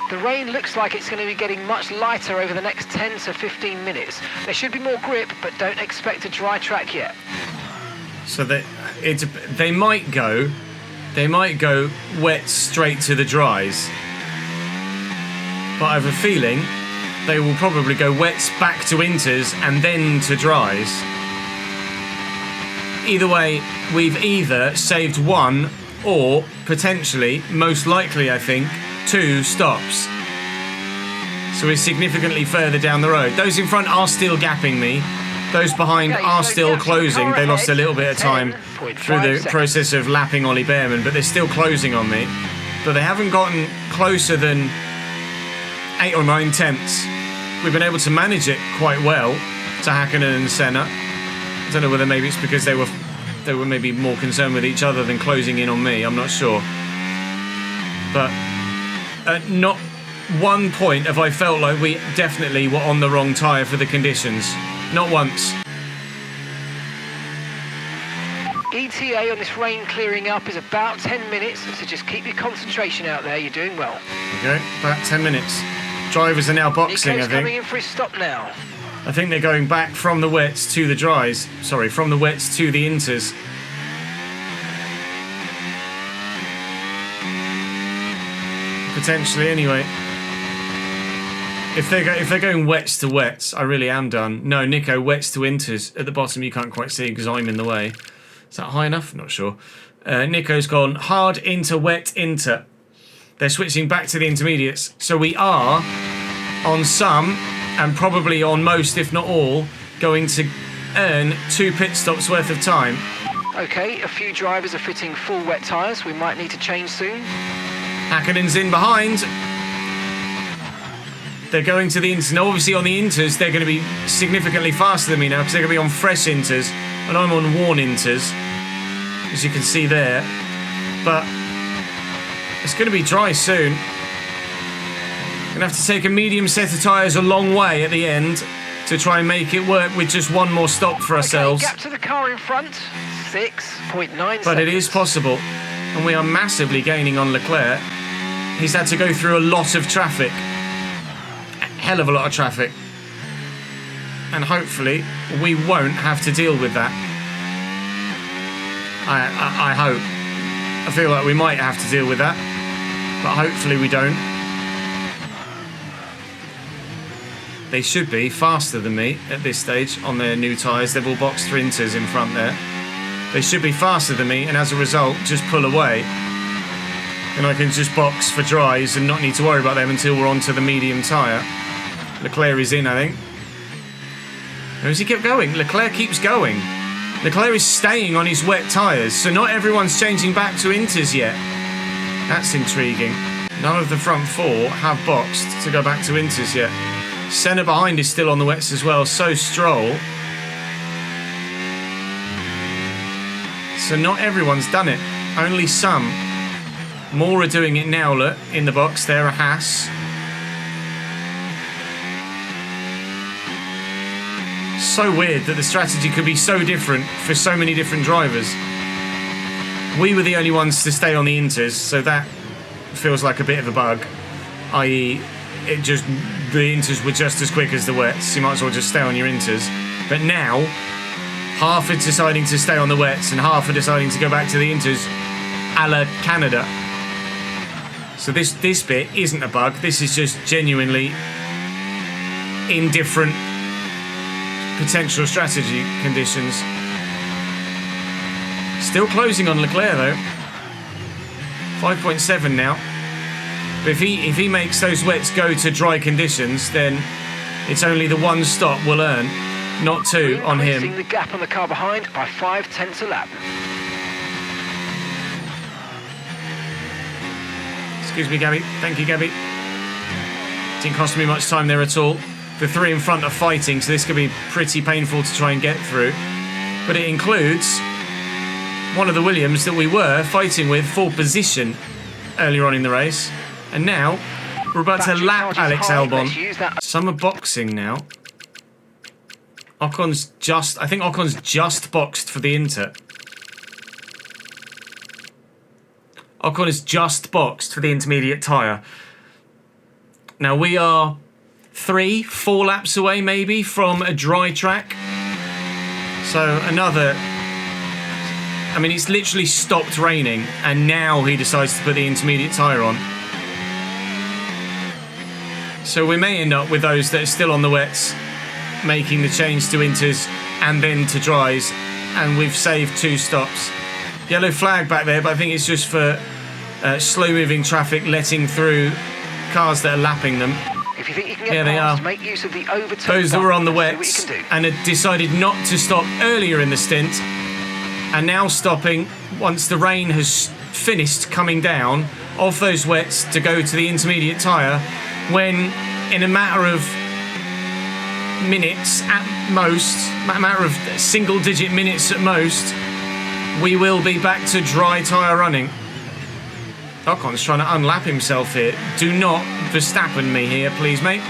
The rain looks like it's going to be getting much lighter over the next 10 to 15 minutes. There should be more grip, but don't expect a dry track yet. So they might go wet straight to the dries. But I have a feeling they will probably go wets back to Inters and then to dries. Either way, we've either saved 1 or potentially, most likely I think, 2 stops. So we're significantly further down the road. Those in front are still gapping me, Those behind Okay, are so still Jackson, closing. car They lost a ahead, little bit of time 10.5 through the seconds. process of lapping Ollie Behrman, but they're still closing on me. But they haven't gotten closer than 8 or 9 tenths. We've been able to manage it quite well to Hakkinen and Senna. I don't know whether maybe it's because they were maybe more concerned with each other than closing in on me. I'm not sure. But at not one point have I felt like we definitely were on the wrong tyre for the conditions. Not once. ETA on this rain clearing up is about 10 minutes, so just keep your concentration out there. You're doing well. Okay, about 10 minutes. Drivers are now boxing, Nico's I think. coming in for his stop now. I think they're going back from the wets to the dries. Sorry, from the wets to the inters. Potentially, anyway. If they're going wets to wets, I really am done. No, Nico, wets to inters. At the bottom, you can't quite see because I'm in the way. Is that high enough? Not sure. Nico's gone hard into wet inter. They're switching back to the intermediates. So we are on some, and probably on most, if not all, going to earn 2 pit stops worth of time. Okay, a few drivers are fitting full wet tyres. We might need to change soon. Hakkinen's in behind. They're going to the inters. Now, obviously, on the inters, they're going to be significantly faster than me now because they're going to be on fresh inters, and I'm on worn inters, as you can see there. But it's going to be dry soon. Going to have to take a medium set of tyres a long way at the end to try and make it work with just one more stop for ourselves. Okay, gap to the car in front, 6.9 seconds. But it is possible, and we are massively gaining on Leclerc. He's had to go through a lot of traffic. Hell of a lot of traffic, and hopefully we won't have to deal with that. I hope. I feel like we might have to deal with that, but hopefully we don't. They should be faster than me at this stage on their new tyres. They've all boxed for inters in front there. They should be faster than me, and as a result just pull away, and I can just box for dries and not need to worry about them until we're onto the medium tyre. Leclerc is in, I think. Or does he keep going? Leclerc keeps going. Leclerc is staying on his wet tyres, so not everyone's changing back to inters yet. That's intriguing. None of the front 4 have boxed to go back to inters yet. Senna behind is still on the wets as well, so Stroll. So not everyone's done it, only some. More are doing it now, look, in the box. There are Haas. So weird that the strategy could be so different for so many different drivers. We were the only ones to stay on the inters, so that feels like a bit of a bug. I.e., the inters were just as quick as the wets. You might as well just stay on your inters. But now, half are deciding to stay on the wets and half are deciding to go back to the inters, a la Canada. So this bit isn't a bug. This is just genuinely indifferent potential strategy conditions. Still closing on Leclerc though. 5.7 now. But if he makes those wets go to dry conditions, then it's only the 1 stop we'll earn, not 2 on him. Increasing the gap on the car behind by 5 tenths a lap. Excuse me, Gabby. Thank you, Gabby. Didn't cost me much time there at all. The 3 in front are fighting, so this could be pretty painful to try and get through. But it includes one of the Williams that we were fighting with for position earlier on in the race. And now we're about to lap Alex Albon. Some are boxing now. I think Ocon's just boxed for the Inter. Ocon has just boxed for the intermediate tyre. Now we are 3-4 laps away maybe from a dry track. So another... I mean, it's literally stopped raining and now he decides to put the intermediate tyre on. So we may end up with those that are still on the wets making the change to inters and then to dries, and we've saved 2 stops. Yellow flag back there, but I think it's just for slow moving traffic letting through cars that are lapping them. If you think you can get Yeah, they past, are. make use of the overtake. Those that were on the button. wets See what you can do. and had decided not to stop earlier in the stint are now stopping once the rain has finished coming down off those wets to go to the intermediate tyre, when in a matter of minutes at most, a matter of single-digit minutes at most, we will be back to dry tyre running. Ocon's trying to unlap himself here. Do not Verstappen me here, please, mate.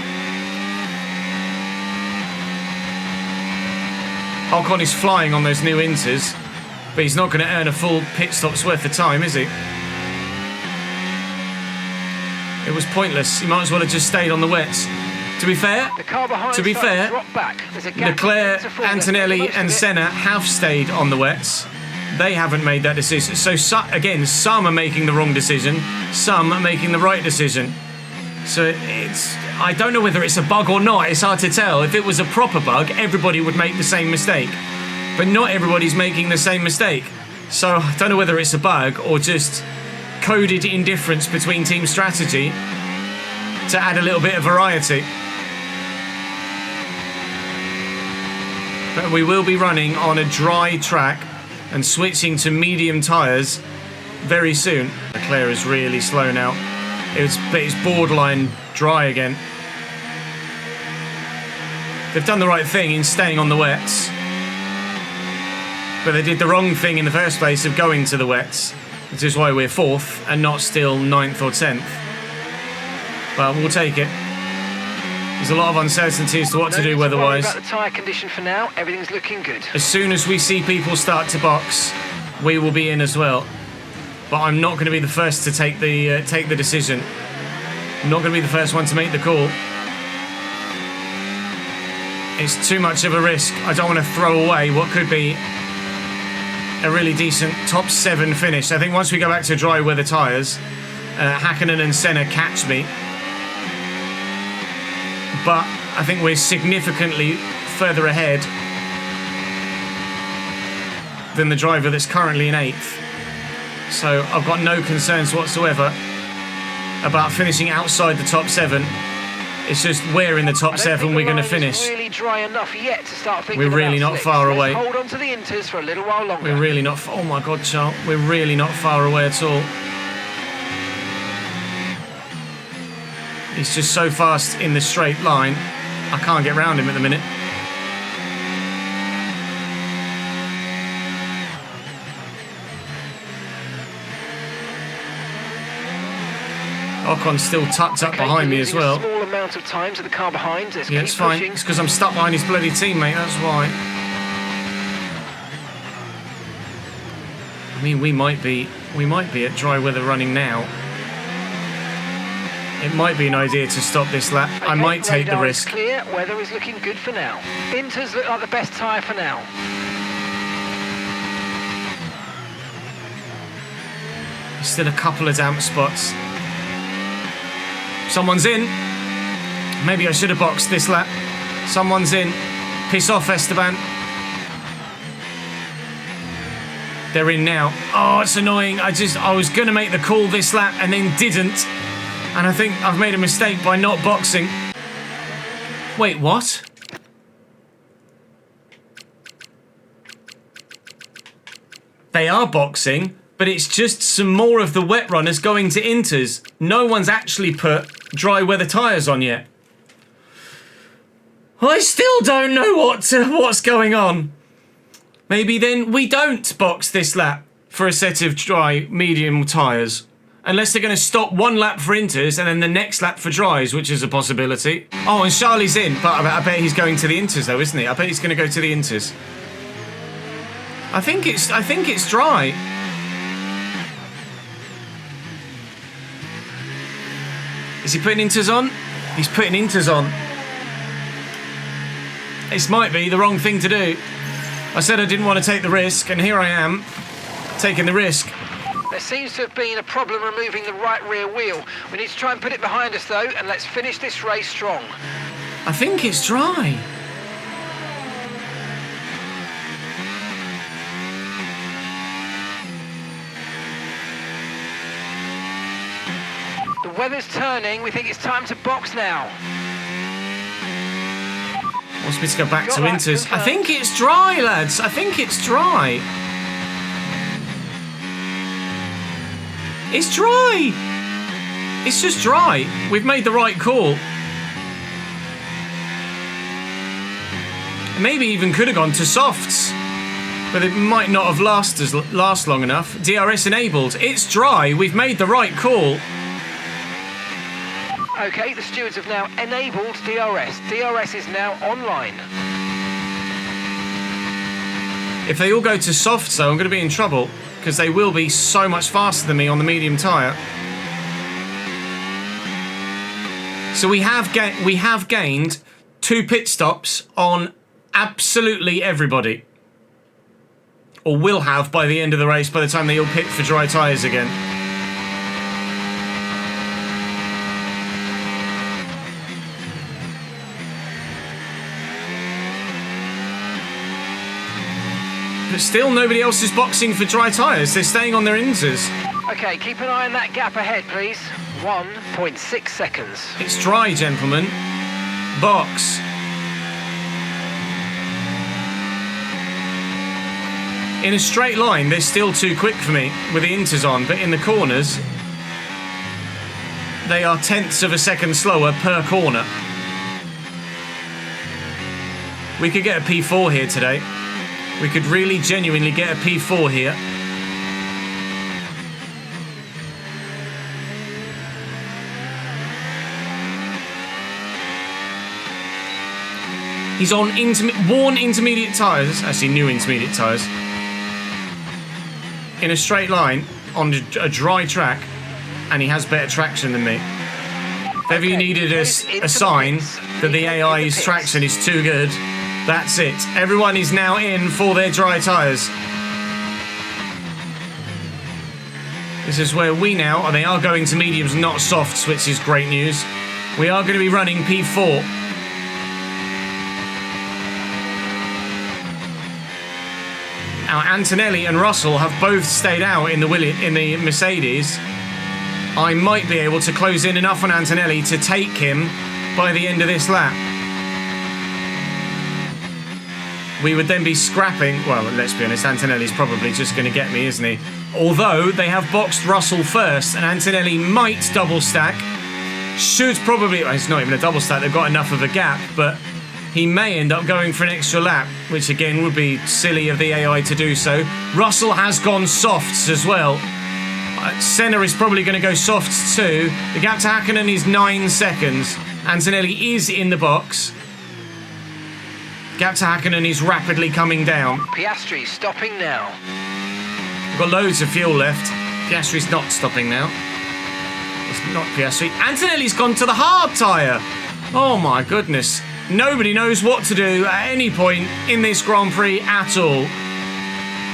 Ocon is flying on those new inters, but he's not going to earn a full pit stop's worth of time, is he? It was pointless. He might as well have just stayed on the wets. To be fair, The car behind to be starting fair, to drop back. There's a gap Leclerc, to fall. Antonelli Most of and it. Senna have stayed on the wets. They haven't made that decision. So, again, some are making the wrong decision, some are making the right decision. So I don't know whether it's a bug or not. It's hard to tell. If it was a proper bug, everybody would make the same mistake. But not everybody's making the same mistake. So I don't know whether it's a bug or just coded indifference between team strategy to add a little bit of variety. But we will be running on a dry track and switching to medium tyres very soon. Leclerc is really slow now. But it's borderline dry again. They've done the right thing in staying on the wets, but they did the wrong thing in the first place of going to the wets, which is why we're 4th and not still 9th or 10th. But we'll take it. There's a lot of uncertainty as to what to do weather-wise. About the tyre condition for now, everything's looking good. As soon as we see people start to box, we will be in as well. But I'm not going to be the first to take the decision. I'm not going to be the first one to make the call. It's too much of a risk. I don't want to throw away what could be a really decent top 7 finish. I think once we go back to dry weather tyres, Hakkinen and Senna catch me. But I think we're significantly further ahead than the driver that's currently in 8th. So I've got no concerns whatsoever about finishing outside the top 7. It's just where in the top 7 we're going to finish. It's really dry enough yet to start thinking We're really about not slicks. far Let's away. Hold on to the inters for a little while longer. We're really not... Oh my God, Charles. We're really not far away at all. He's just so fast in the straight line. I can't get round him at the minute. Ocon's still tucked up behind me as well. A small amount of time to the car behind. Let's Yeah, keep it's fine. pushing. It's because I'm stuck behind his bloody teammate, that's why. I mean, we might be at dry weather running now. It might be an idea to stop this lap. I Okay, might take the radar is risk. Clear. Weather is looking good for now. Inters look like the best tyre for now. Still a couple of damp spots. Someone's in. Maybe I should have boxed this lap. Someone's in. Piss off, Esteban. They're in now. Oh, it's annoying. I was going to make the call this lap and then didn't. And I think I've made a mistake by not boxing. Wait, what? They are boxing, but it's just some more of the wet runners going to inters. No one's actually put dry weather tyres on yet. I still don't know what's going on. Maybe then we don't box this lap for a set of dry medium tyres. Unless they're going to stop one lap for inters and then the next lap for dries, which is a possibility. Oh, and Charlie's in, but I bet he's going to the inters though, isn't he? I bet he's going to go to the inters. I think it's dry. Is he putting inters on? He's putting inters on. This might be the wrong thing to do. I said I didn't want to take the risk, and here I am, taking the risk. There seems to have been a problem removing the right rear wheel. We need to try and put it behind us though, and let's finish this race strong. I think it's dry. The weather's turning. We think it's time to box now. Wants me to go back Got to that inters. I confirmed. think it's dry, lads. I think it's dry. It's dry. It's just dry. We've made the right call. Maybe even could have gone to softs, but it might not have last long enough. DRS enabled. It's dry. We've made the right call. Okay, the stewards have now enabled DRS. DRS is now online. If they all go to softs, though, I'm going to be in trouble because they will be so much faster than me on the medium tyre. So we have gained 2 pit stops on absolutely everybody, or will have by the end of the race, by the time they all pit for dry tyres again. But still, nobody else is boxing for dry tyres. They're staying on their inters. Okay, keep an eye on that gap ahead, please. 1.6 seconds. It's dry, gentlemen. Box. In a straight line, they're still too quick for me with the inters on, but in the corners, they are tenths of a second slower per corner. We could get a P4 here today. We could really genuinely get a P4 here. He's on worn intermediate tyres, actually new intermediate tyres, in a straight line on a dry track, and he has better traction than me. If ever you needed a sign that the AI's traction is too good, that's it. Everyone is now in for their dry tyres. This is where they are going to mediums, not softs, which is great news. We are going to be running P4. Now, Antonelli and Russell have both stayed out in the Mercedes. I might be able to close in enough on Antonelli to take him by the end of this lap. We would then be scrapping. Well, let's be honest, Antonelli's probably just going to get me, isn't he? Although they have boxed Russell first, and Antonelli might double stack. Should probably. Well, it's not even a double stack, they've got enough of a gap, but he may end up going for an extra lap, which again would be silly of the AI to do so. Russell has gone softs as well. Senna is probably going to go softs too. The gap to Hakkinen is 9 seconds. Antonelli is in the box. Gap to Hakkinen is rapidly coming down. Piastri stopping now. We've got loads of fuel left. Piastri's not stopping now. It's not Piastri. Antonelli's gone to the hard tyre. Oh my goodness. Nobody knows what to do at any point in this Grand Prix at all.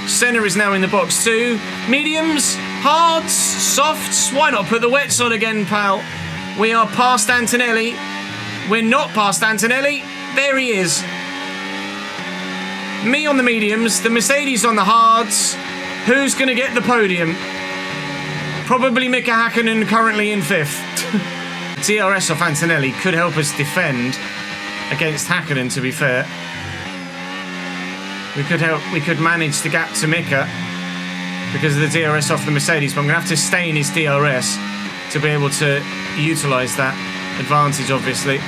Senna is now in the box too. Mediums, hards, softs. Why not put the wets on again, pal? We are past Antonelli. We're not past Antonelli. There he is. Me on the mediums, the Mercedes on the hards. Who's going to get the podium? Probably Mika Hakkinen, currently in 5th. DRS off Antonelli could help us defend against Hakkinen, to be fair. We could manage the gap to Mika because of the DRS off the Mercedes, but I'm going to have to stay in his DRS to be able to utilise that advantage, obviously.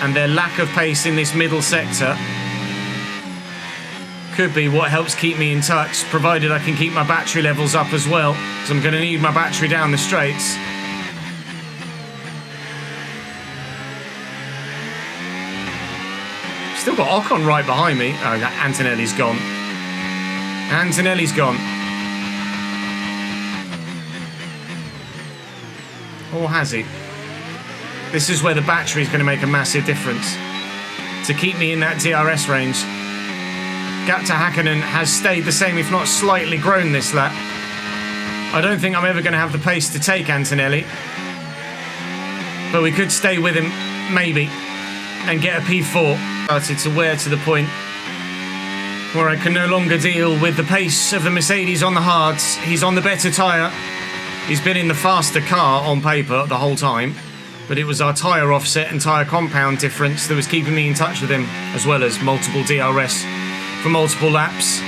And their lack of pace in this middle sector could be what helps keep me in touch, provided I can keep my battery levels up as well, because I'm going to need my battery down the straights. Still got Ocon right behind me. Oh, Antonelli's gone. Antonelli's gone. Or has he? This is where the battery is going to make a massive difference to keep me in that DRS range. Gap to Hakkinen has stayed the same, if not slightly grown this lap. I don't think I'm ever going to have the pace to take Antonelli, but we could stay with him, maybe, and get a P4. Started to wear to the point where I can no longer deal with the pace of the Mercedes on the hards. He's on the better tyre. He's been in the faster car on paper the whole time. But it was our tyre offset and tyre compound difference that was keeping me in touch with him, as well as multiple DRS for multiple laps.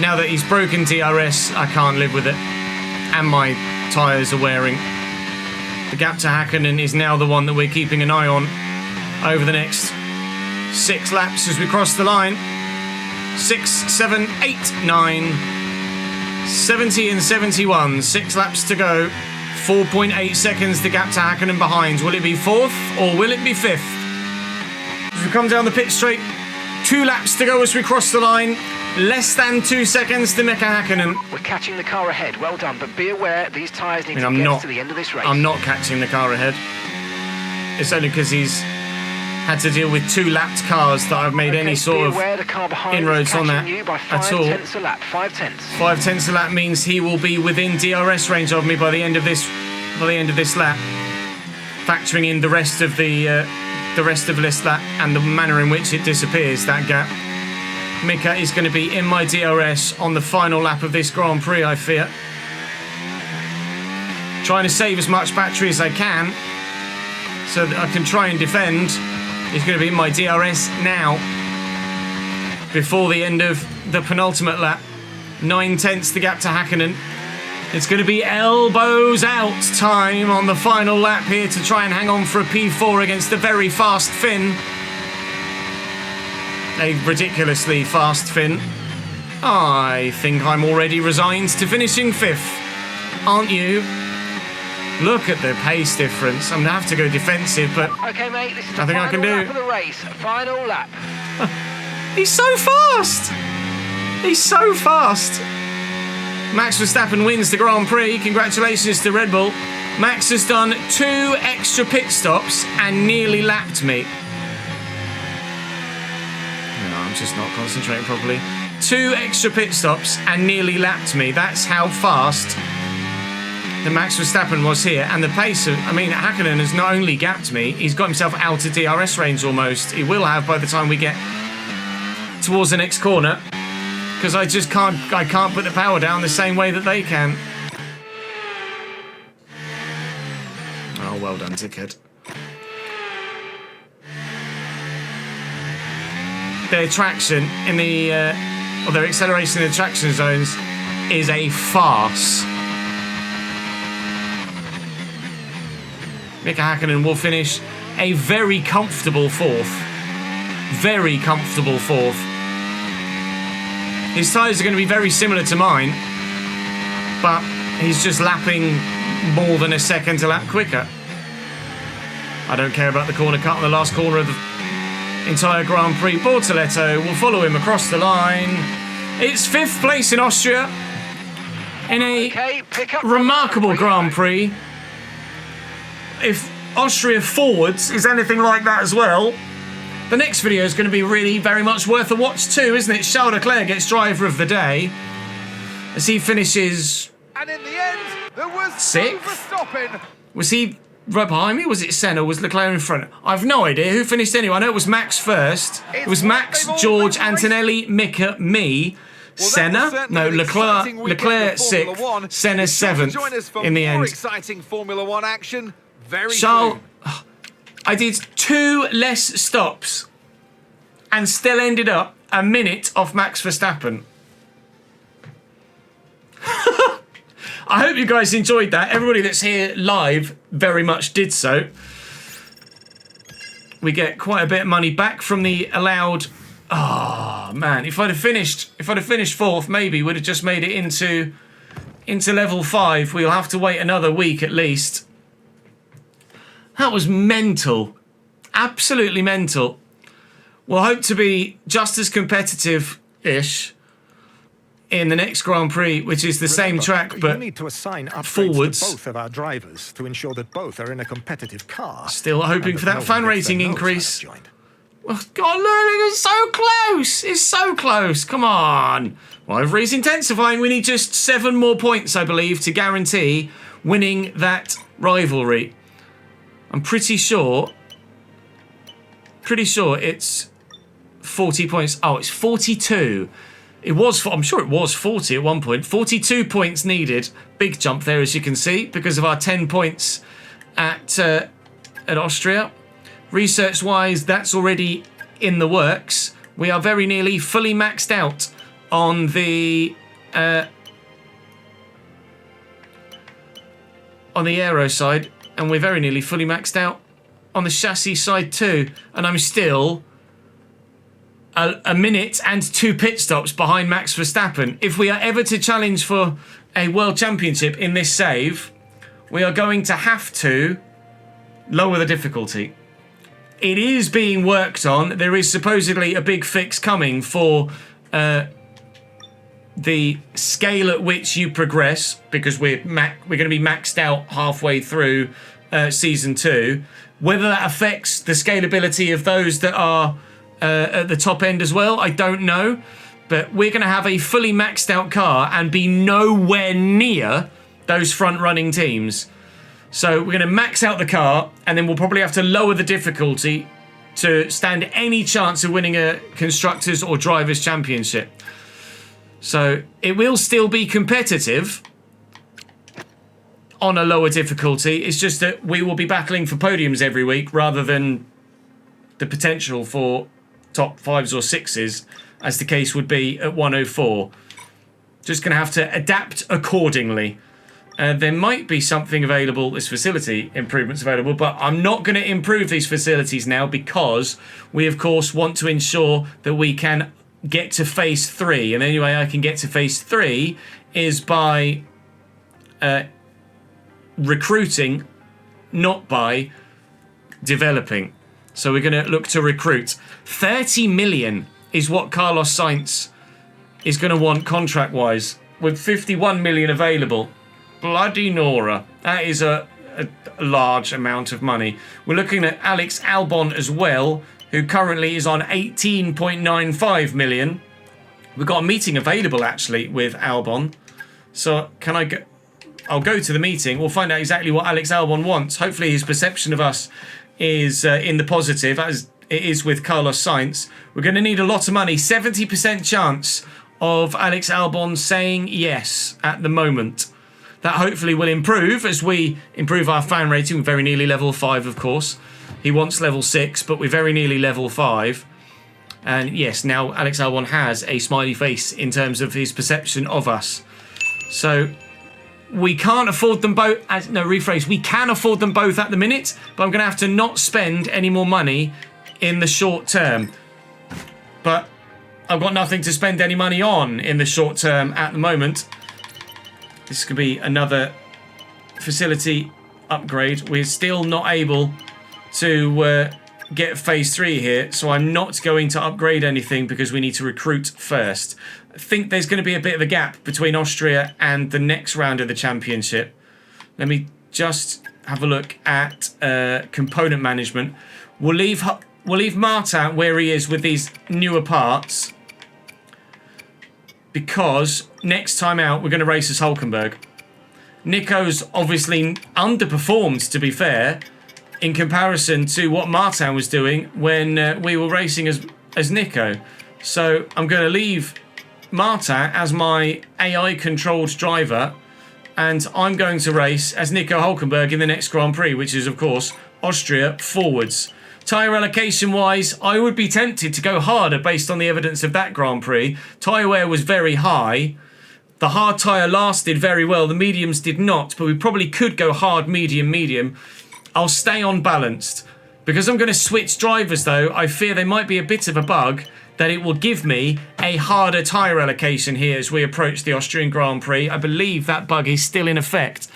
Now that he's broken DRS, I can't live with it. And my tyres are wearing. The gap to Hakkinen is now the one that we're keeping an eye on over the next 6 laps as we cross the line. 6, 7, 8, 9, 70 and 71. 6 laps to go. 4.8 seconds the gap to Hakkinen behind. Will it be 4th or will it be 5th? As we come down the pit straight, 2 laps to go as we cross the line. Less than 2 seconds to Mika Hakkinen. We're catching the car ahead. Well done, but be aware these tyres need to get us to the end of this race. I'm not catching the car ahead. It's only because he's had to deal with 2 lapped cars that I've made any sort of inroads on that at all. 5 tenths a lap. 5 tenths. 5 tenths a lap means he will be within DRS range of me by the end of this lap, factoring in the rest of this lap and the manner in which it disappears, that gap. Mika is going to be in my DRS on the final lap of this Grand Prix, I fear. Trying to save as much battery as I can so that I can try and defend. He's going to be in my DRS now before the end of the penultimate lap. 9 tenths the gap to Hakkinen. It's going to be elbows out time on the final lap here to try and hang on for a P4 against a very fast Finn. A ridiculously fast Finn. I think I'm already resigned to finishing 5th. Aren't you? Look at the pace difference. I'm going to have to go defensive, but okay, mate, this is nothing I can do. Lap of the race. Final lap. He's so fast! He's so fast! Max Verstappen wins the Grand Prix. Congratulations to Red Bull. Max has done 2 extra pit stops and nearly lapped me. I'm just not concentrating properly. 2 extra pit stops and nearly lapped me. That's how fast the Max Verstappen was here. And the pace of, Hakkinen has not only gapped me, he's got himself out of DRS range almost. He will have by the time we get towards the next corner. Because I just can't put the power down the same way that they can. Oh, well done, dickhead. Their traction in the, or their acceleration in the traction zones is a farce. Mika Hakkinen will finish a very comfortable 4th. Very comfortable 4th. His tyres are going to be very similar to mine, but he's just lapping more than a second a lap quicker. I don't care about the corner cut on the last corner of the entire Grand Prix. Bortoletto will follow him across the line. It's 5th place in Austria in a remarkable Grand Prix. If Austria forwards is anything like that as well, the next video is going to be really very much worth a watch too, isn't it? Charles Leclerc gets driver of the day as he finishes, and in the end, there was 6th. Was he right behind me? Was it Senna? Was Leclerc in front? I've no idea who finished anyway. I know it was Max first. It was Max, George, Antonelli, Mika, me, Senna. No, Leclerc 6th, Senna 7th in the end. Exciting Formula 1 action. Very Charles, I did 2 less stops and still ended up a minute off Max Verstappen. I hope you guys enjoyed that. Everybody that's here live very much did so. We get quite a bit of money back from the allowed. Oh man, if I'd have finished 4th, maybe we'd have just made it into level 5. We'll have to wait another week at least. That was mental. Absolutely mental. We'll hope to be just as competitive-ish in the next Grand Prix, which is the same track, but need to assign forwards. To both of our drivers to ensure that both are in a competitive car. Still hoping for that fan rating increase. Oh, God, look, it's so close. It's so close. Come on. Rivalry's intensifying. We need just 7 more points, I believe, to guarantee winning that rivalry. I'm pretty sure it's 40 points. Oh, it's 42. I'm sure it was 40 at one point. 42 points needed. Big jump there, as you can see, because of our 10 points at at Austria. Research-wise, that's already in the works. We are very nearly fully maxed out on the aero side, and we're very nearly fully maxed out on the chassis side too. And I'm still a minute and 2 pit stops behind Max Verstappen. If we are ever to challenge for a world championship in this save, we are going to have to lower the difficulty. It is being worked on. There is supposedly a big fix coming for the scale at which you progress, because we're going to be maxed out halfway through season 2. Whether that affects the scalability of those that are at the top end as well, I don't know. But we're going to have a fully maxed out car and be nowhere near those front running teams. So we're going to max out the car, and then we'll probably have to lower the difficulty to stand any chance of winning a Constructors or Drivers' Championship. So it will still be competitive on a lower difficulty. It's just that we will be battling for podiums every week rather than the potential for top 5s or 6s, as the case would be at 104. Just going to have to adapt accordingly. There might be something available, there's facility improvements available, but I'm not going to improve these facilities now because we, of course, want to ensure that we can get to phase 3. And the only way I can get to phase 3 is by recruiting, not by developing. So we're going to look to recruit. 30 million is what Carlos Sainz is going to want contract-wise, with 51 million available. Bloody Nora. That is a large amount of money. We're looking at Alex Albon as well, who currently is on 18.95 million. We've got a meeting available, actually, with Albon. So can I go? I'll go to the meeting. We'll find out exactly what Alex Albon wants. Hopefully his perception of us is in the positive, as it is with Carlos Sainz. We're going to need a lot of money. 70% chance of Alex Albon saying yes at the moment. That hopefully will improve as we improve our fan rating. We're very nearly level 5, of course. He wants level 6, but we're very nearly level 5. And yes, now Alex Albon has a smiley face in terms of his perception of us. So we can't afford them both. We can afford them both at the minute, but I'm going to have to not spend any more money in the short term. But I've got nothing to spend any money on in the short term at the moment. This could be another facility upgrade. We're still not able to get phase 3 here, so I'm not going to upgrade anything because we need to recruit first. I think there's going to be a bit of a gap between Austria and the next round of the championship. Let me just have a look at component management. We'll leave Martin where he is with these newer parts, because next time out we're going to race as Hulkenberg. Nico's obviously underperformed, to be fair, in comparison to what Martin was doing when we were racing as Nico. So I'm going to leave Martin as my AI-controlled driver, and I'm going to race as Nico Hulkenberg in the next Grand Prix, which is, of course, Austria forwards. Tyre allocation-wise, I would be tempted to go harder based on the evidence of that Grand Prix. Tyre wear was very high. The hard tyre lasted very well. The mediums did not, but we probably could go hard, medium, medium. I'll stay on balanced. Because I'm going to switch drivers, though, I fear there might be a bit of a bug that it will give me a harder tyre allocation here as we approach the Austrian Grand Prix. I believe that bug is still in effect.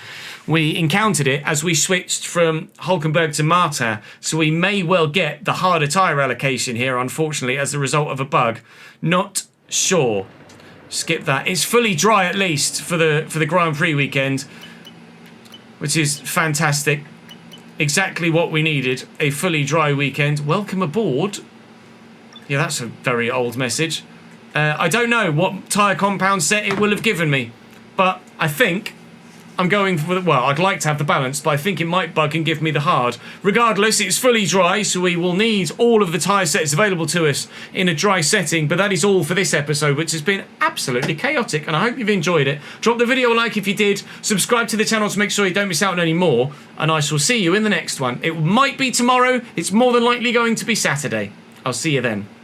We encountered it as we switched from Hulkenberg to Martin, so we may well get the harder tyre allocation here, unfortunately, as a result of a bug. Not sure. Skip that. It's fully dry, at least, for the Grand Prix weekend, which is fantastic. Exactly what we needed, a fully dry weekend. Welcome aboard. Yeah, that's a very old message. I don't know what tyre compound set it will have given me, but I think I'm going for the, well, I'd like to have the balance, but I think it might bug and give me the hard. Regardless, it's fully dry, so we will need all of the tyre sets available to us in a dry setting, but that is all for this episode, which has been absolutely chaotic, and I hope you've enjoyed it. Drop the video a like if you did, subscribe to the channel to make sure you don't miss out on any more, and I shall see you in the next one. It might be tomorrow, it's more than likely going to be Saturday. I'll see you then.